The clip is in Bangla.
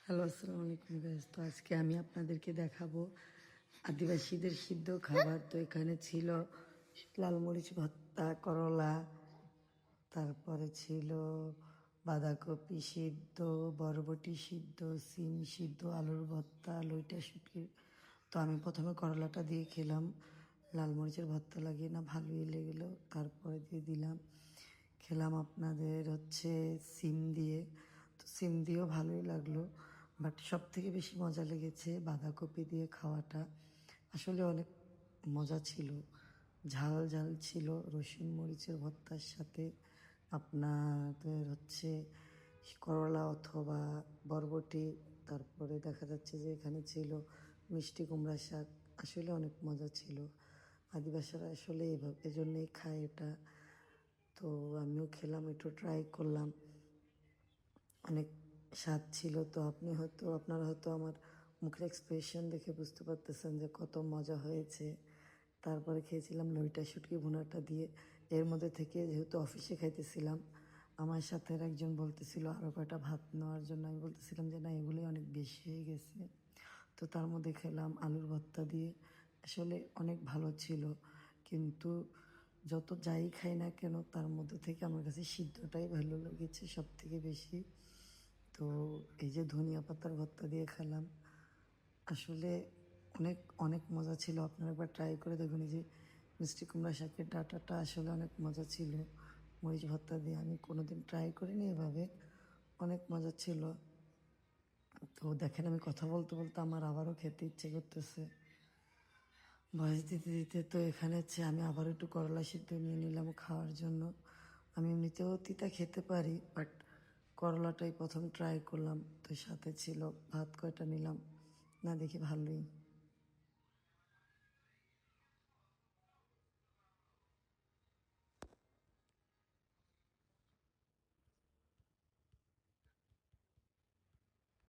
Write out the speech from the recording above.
হ্যালো, আসসালামু আলাইকুম গাইস। তো আজকে আমি আপনাদেরকে দেখাবো আদিবাসীদের সিদ্ধ খাবার। তো এখানে ছিল লাল মরিচ ভর্তা, করলা, তারপরে ছিল বাঁধাকপি সিদ্ধ, বরবটি সিদ্ধ, সিম সিদ্ধ, আলুর ভর্তা, লইটা শুটকি। তো আমি প্রথমে করলাটা দিয়ে খেলাম, লাল মরিচের ভর্তা লাগিয়ে না ভালোই লেগেলো। তারপরে দিয়ে দিলাম, খেলাম আপনাদের সিম দিয়ে। তো সিম দিয়েও ভালোই লাগলো, বাট সব থেকে বেশি মজা লেগেছে বাঁধাকপি দিয়ে খাওয়াটা। আসলে অনেক মজা ছিল, ঝাল ঝাল ছিল রসুন মরিচের ভর্তার সাথে। আপনাদের করলা অথবা বরবটি, তারপরে দেখা যাচ্ছে যে এখানে ছিল মিষ্টি কুমড়া শাক। আসলে অনেক মজা ছিল। আদিবাসীরা আসলে এইভাবে এজন্যই খায় এটা। তো আমিও খেলাম, একটু ট্রাই করলাম, অনেক স্বাদ ছিল। তো আপনারা হয়তো আমার মুখের এক্সপ্রেশন দেখে বুঝতে পারতেছেন যে কত মজা হয়েছে। তারপরে খেয়েছিলাম লইটা শুটকি ভুনাটা দিয়ে। এর মধ্যে থেকে যেহেতু অফিসে খাইতেছিলাম, আমার সাথে একজন বলতেছিল আরও কয়টা ভাত নেওয়ার জন্য। আমি বলতেছিলাম যে না, এগুলোই অনেক বেশি হয়ে গেছে। তো তার মধ্যে খেলাম আলুর ভর্তা দিয়ে। আসলে অনেক ভালো ছিল, কিন্তু যত যাই খাই না কেন তার মধ্যে থেকে আমার কাছে সিদ্ধটাই ভালো লেগেছে সব থেকে বেশি। তো এই যে ধনিয়া পাতার ভর্তা দিয়ে খেলাম, আসলে অনেক অনেক মজা ছিল। আপনারা একবার ট্রাই করে দেখুন। এই যে মিষ্টি কুমড়া শাকের ডাঁটাটা আসলে অনেক মজা ছিল মরিচ ভর্তা দিয়ে। আমি কোনোদিন ট্রাই করিনি এভাবে, অনেক মজা ছিল। তো দেখেন, আমি কথা বলতে বলতে আমার আবারও খেতে ইচ্ছে করতেছে ভয়েস দিতে দিতে। তো এখানে আমি আবার একটু করলা সিদ্ধ নিয়ে নিলাম খাওয়ার জন্য। আমি এমনিতেও তিতা খেতে পারি, বাট করলাটাই প্রথম ট্রাই করলাম। তো সাথে ছিল ভাত কয়টা নিলাম, না দেখি ভালোই।